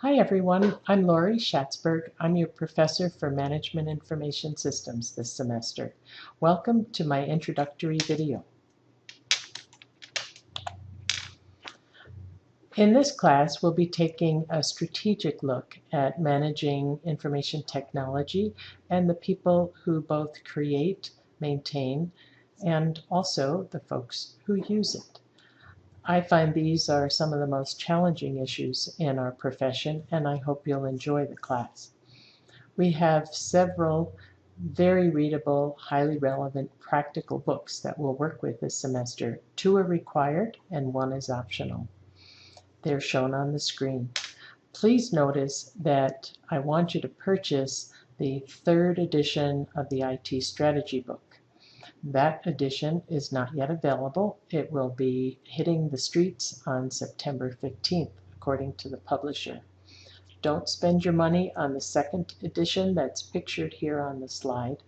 Hi everyone, I'm Lori Schatzberg. I'm your professor for Management Information Systems this semester. Welcome to my introductory video. In this class, we'll be taking a strategic look at managing information technology and the people who both create, maintain, and also the folks who use it. I find these are some of the most challenging issues in our profession, and I hope you'll enjoy the class. We have several very readable, highly relevant, practical books that we'll work with this semester. 2 are required and 1 is optional. They're shown on the screen. Please notice that I want you to purchase the 3rd edition of the IT strategy book. That edition is not yet available. It will be hitting the streets on September 15th, according to the publisher. Don't spend your money on the 2nd edition that's pictured here on the slide,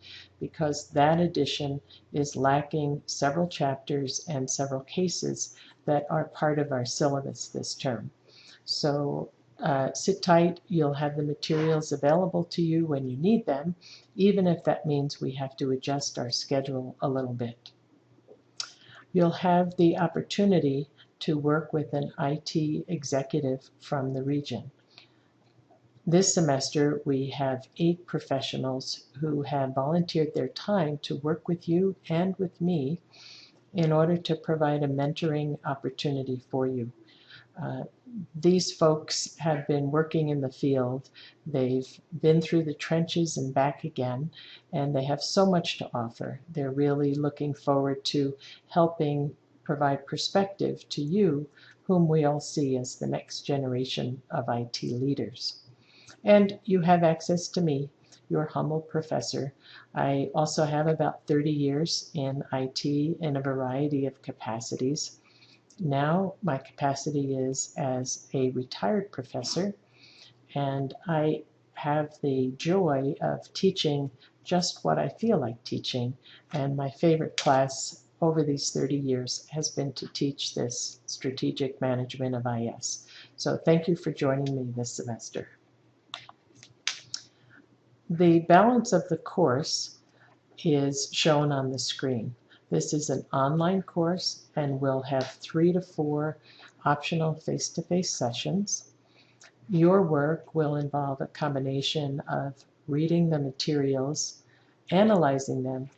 because that edition is lacking several chapters and several cases that are part of our syllabus this term. So sit tight. You'll have the materials available to you when you need them, even if that means we have to adjust our schedule a little bit. You'll have the opportunity to work with an IT executive from the region. This semester, we have 8 professionals who have volunteered their time to work with you and with me in order to provide a mentoring opportunity for you. These folks have been working in the field. They've been through the trenches and back again, and they have so much to offer. They're really looking forward to helping provide perspective to you, whom we all see as the next generation of IT leaders. And you have access to me, your humble professor. I also have about 30 years in IT in a variety of capacities. Now my capacity is as a retired professor, and I have the joy of teaching just what I feel like teaching, and my favorite class over these 30 years has been to teach this strategic management of IS. So thank you for joining me this semester. The balance of the course is shown on the screen. This is an online course and will have 3 to 4 optional face-to-face sessions. Your work will involve a combination of reading the materials, analyzing them,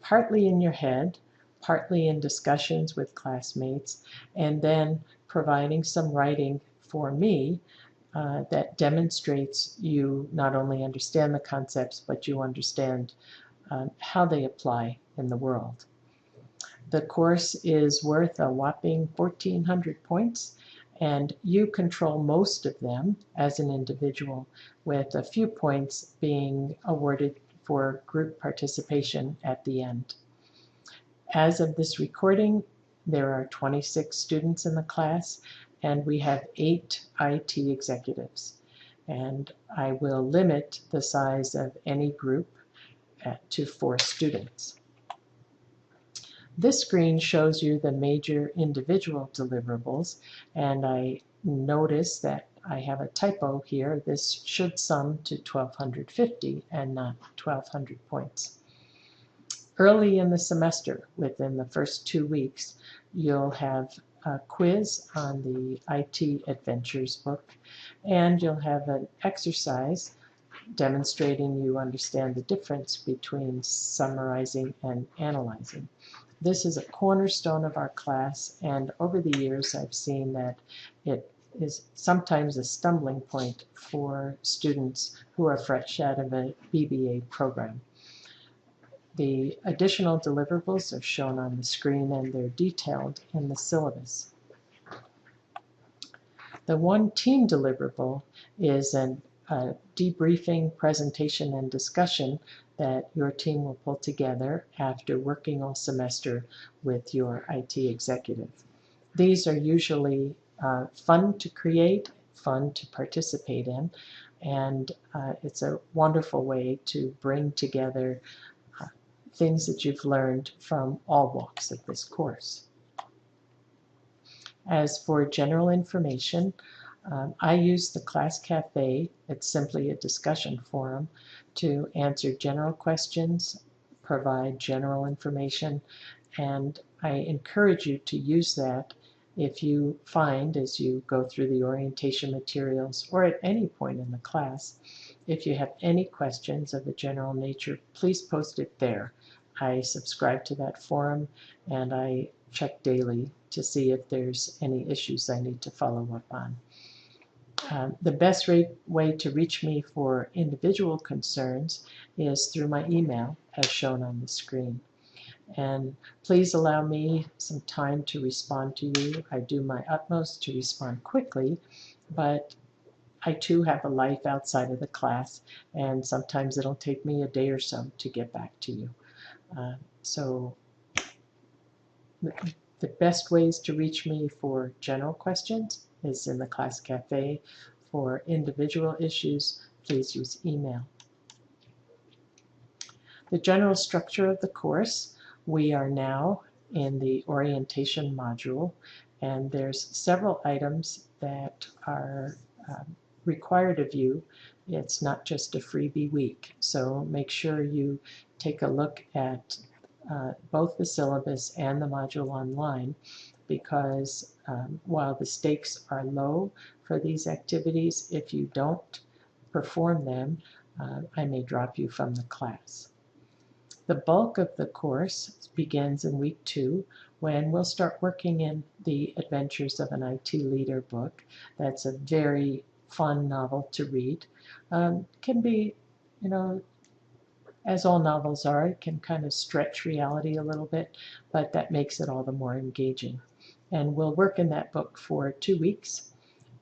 partly in your head, partly in discussions with classmates, and then providing some writing for me that demonstrates you not only understand the concepts, but you understand how they apply in the world. The course is worth a whopping 1,400 points, and you control most of them as an individual, with a few points being awarded for group participation at the end. As of this recording, there are 26 students in the class, and we have 8 IT executives. And I will limit the size of any group to 4 students. This screen shows you the major individual deliverables, and I notice that I have a typo here. This should sum to 1,250 and not 1,200 points. Early in the semester, within the first 2 weeks, you'll have a quiz on the IT Adventures book, and you'll have an exercise demonstrating you understand the difference between summarizing and analyzing. This is a cornerstone of our class, and over the years I've seen that it is sometimes a stumbling point for students who are fresh out of a BBA program. The additional deliverables are shown on the screen, and they're detailed in the syllabus. The one team deliverable is a debriefing, presentation, and discussion that your team will pull together after working all semester with your IT executive. These are usually fun to create, fun to participate in, and it's a wonderful way to bring together things that you've learned from all walks of this course. As for general information, I use the Class Cafe, it's simply a discussion forum, to answer general questions, provide general information, and I encourage you to use that if you find, as you go through the orientation materials or at any point in the class, if you have any questions of a general nature, please post it there. I subscribe to that forum and I check daily to see if there's any issues I need to follow up on. The best way to reach me for individual concerns is through my email, as shown on the screen. And please allow me some time to respond to you. I do my utmost to respond quickly, but I too have a life outside of the class, and sometimes it'll take me a day or so to get back to you. So the best ways to reach me for general questions is in the Class Cafe. For individual issues, please use email. The general structure of the course, we are now in the orientation module, and there's several items that are required of you. It's not just a freebie week, so make sure you take a look at both the syllabus and the module online, because while the stakes are low for these activities, if you don't perform them, I may drop you from the class. The bulk of the course begins in week 2, when we'll start working in the Adventures of an IT Leader book. That's a very fun novel to read. Can be, as all novels are, it can kind of stretch reality a little bit, but that makes it all the more engaging. And we'll work in that book for 2 weeks.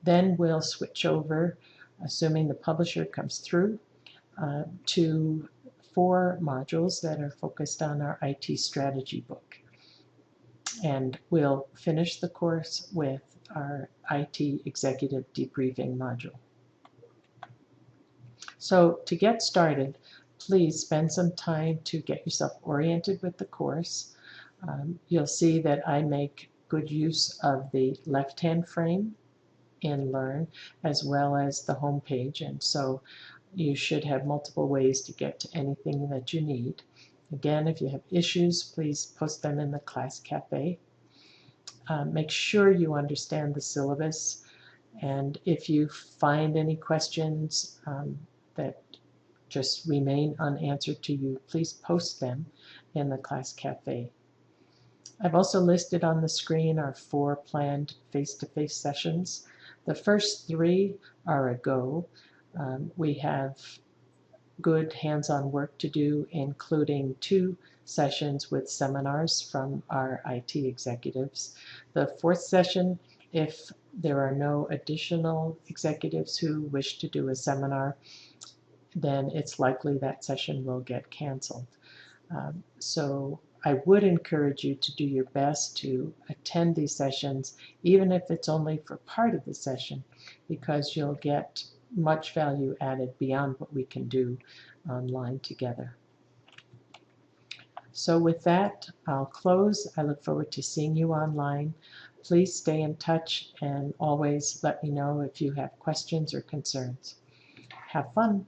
Then we'll switch over, assuming the publisher comes through, to 4 modules that are focused on our IT strategy book. And we'll finish the course with our IT executive debriefing module. So to get started, please spend some time to get yourself oriented with the course. You'll see that I make good use of the left-hand frame in Learn, as well as the home page, and so you should have multiple ways to get to anything that you need. Again, if you have issues, please post them in the Class Cafe. Make sure you understand the syllabus, and if you find any questions that just remain unanswered to you, please post them in the Class Cafe. I've also listed on the screen our 4 planned face-to-face sessions. The first 3 are a go. We have good hands-on work to do, including 2 sessions with seminars from our IT executives. The 4th session, if there are no additional executives who wish to do a seminar, then it's likely that session will get canceled. So I would encourage you to do your best to attend these sessions, even if it's only for part of the session, because you'll get much value added beyond what we can do online together. So with that, I'll close. I look forward to seeing you online. Please stay in touch and always let me know if you have questions or concerns. Have fun.